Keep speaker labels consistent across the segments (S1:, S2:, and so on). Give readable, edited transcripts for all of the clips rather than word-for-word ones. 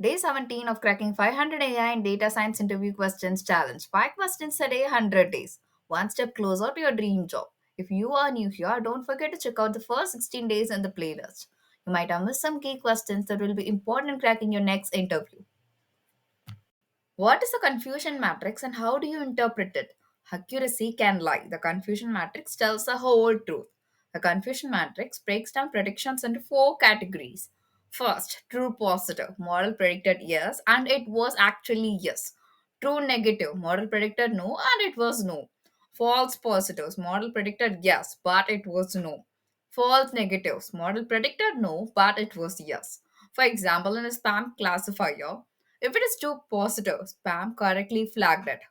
S1: Day 17 of cracking 500 AI and data science interview questions challenge. 5 questions a day, 100 days. One step closer to your dream job. If you are new here, don't forget to check out the first 16 days in the playlist. You might have missed some key questions that will be important in cracking your next interview. What is a confusion matrix and how do you interpret it? Accuracy can lie. The confusion matrix tells the whole truth. The confusion matrix breaks down predictions into four categories. First, true positive. Model predicted yes and it was actually yes. True negative. Model predicted no and it was no. False positives. Model predicted yes but it was no. False negatives. Model predicted no but it was yes. For example, in a spam classifier, if it is true positive, spam correctly flagged it.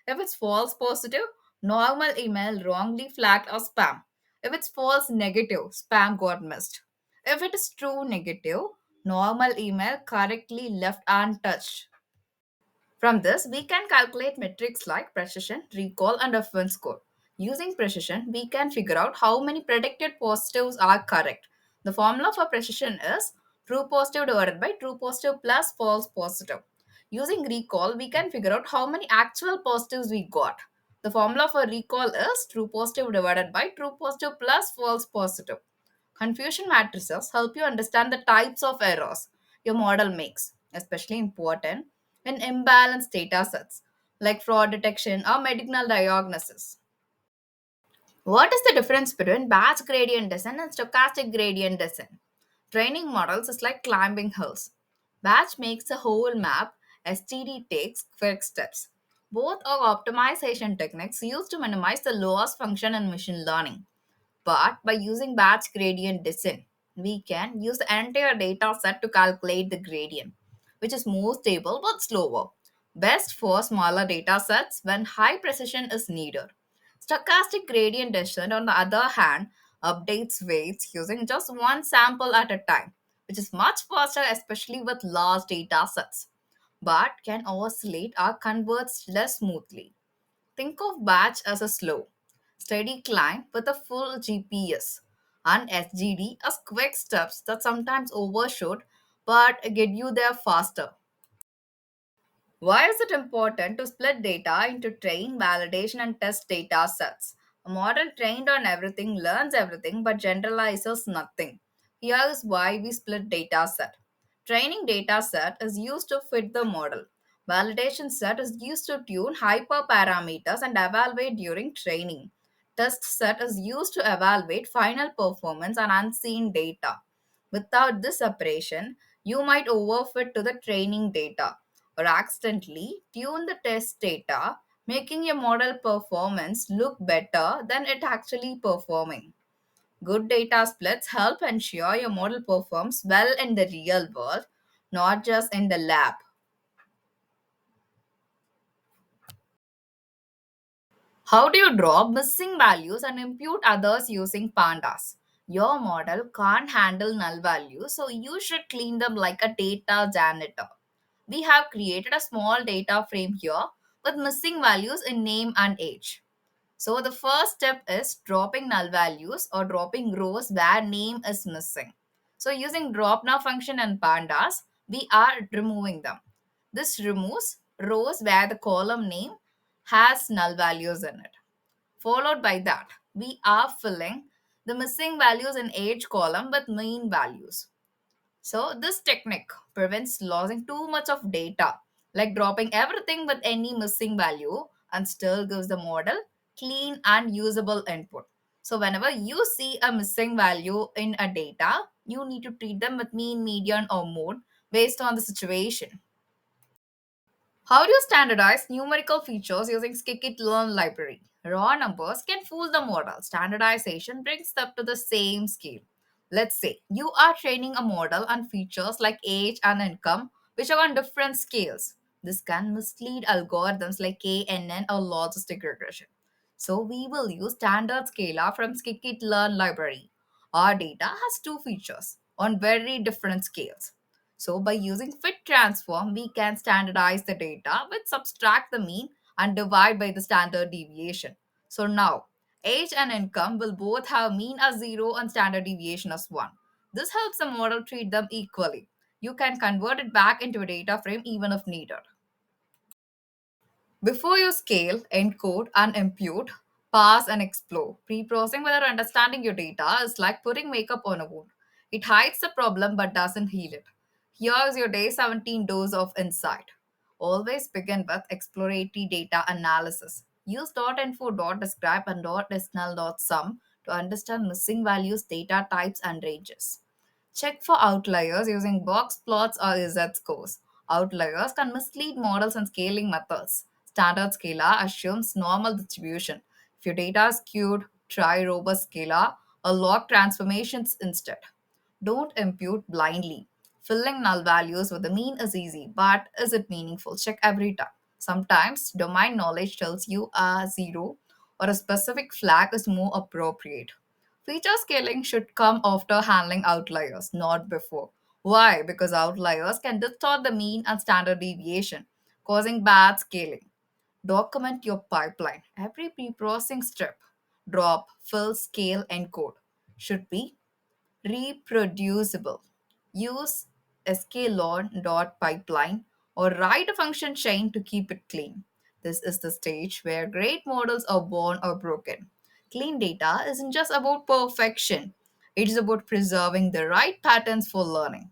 S1: If it's false positive, normal email wrongly flagged as spam. If it's false negative, spam got missed. If it is true negative, normal email correctly left untouched. From this, we can calculate metrics like precision, recall, and reference score. Using precision, we can figure out how many predicted positives are correct. The formula for precision is true positive divided by true positive plus false positive. Using recall, we can figure out how many actual positives we got. The formula for recall is true positive divided by true positive plus false positive. Confusion matrices help you understand the types of errors your model makes, especially important in imbalanced data sets like fraud detection or medical diagnosis. What is the difference between batch gradient descent and stochastic gradient descent? Training models is like climbing hills. Batch makes a whole map, SGD takes quick steps. Both are optimization techniques used to minimize the loss function in machine learning. But by using batch gradient descent, we can use the entire data set to calculate the gradient, which is more stable but slower. Best for smaller data sets when high precision is needed. Stochastic gradient descent, on the other hand, updates weights using just one sample at a time, which is much faster, especially with large data sets, but can oscillate or convert less smoothly. Think of batch as a slow, steady climb with a full GPS, and SGD as quick steps that sometimes overshoot but get you there faster. Why is it important to split data into train, validation, and test data sets? A model trained on everything learns everything but generalizes nothing. Here is why we split data set. Training data set is used to fit the model. Validation set is used to tune hyperparameters and evaluate during training. Test set is used to evaluate final performance on unseen data. Without this separation, you might overfit to the training data or accidentally tune the test data, making your model performance look better than it actually performing. Good data splits help ensure your model performs well in the real world, not just in the lab. How do you drop missing values and impute others using pandas? Your model can't handle null values, so you should clean them like a data janitor. We have created a small data frame here with missing values in name and age. So the first step is dropping null values or dropping rows where name is missing. So using drop now function and pandas, we are removing them. This removes rows where the column name has null values in it. Followed by that, we are filling the missing values in age column with mean values. So this technique prevents losing too much of data, like dropping everything with any missing value and still gives the model clean and usable input. So whenever you see a missing value in a data, you need to treat them with mean, median or mode based on the situation. How do you standardize numerical features using Scikit-learn library? Raw numbers can fool the model. Standardization brings them to the same scale. Let's say you are training a model on features like age and income, which are on different scales. This can mislead algorithms like KNN or logistic regression. So we will use standard scalar from Scikit-learn library. Our data has two features on very different scales. So by using fit transform, we can standardize the data, which subtract the mean and divide by the standard deviation. So now, age and income will both have mean as 0 and standard deviation as 1. This helps the model treat them equally. You can convert it back into a data frame even if needed. Before you scale, encode, and impute, parse and explore. Pre-processing without understanding your data is like putting makeup on a wound. It hides the problem but doesn't heal it. Here's your day 17 dose of insight. Always begin with exploratory data analysis. Use .info, .describe, and .desnal.sum to understand missing values, data types, and ranges. Check for outliers using box plots or Z scores. Outliers can mislead models and scaling methods. Standard scalar assumes normal distribution. If your data is skewed, try robust scalar or log transformations instead. Don't impute blindly. Filling null values with the mean is easy, but is it meaningful? Check every time. Sometimes domain knowledge tells you a zero or a specific flag is more appropriate. Feature scaling should come after handling outliers, not before. Why? Because outliers can distort the mean and standard deviation, causing bad scaling. Document your pipeline. Every pre-processing step, drop, fill, scale, encode, should be reproducible. Use sklearn.pipeline or write a function chain to keep it clean. This is the stage where great models are born or broken. Clean data isn't just about perfection, it is about preserving the right patterns for learning.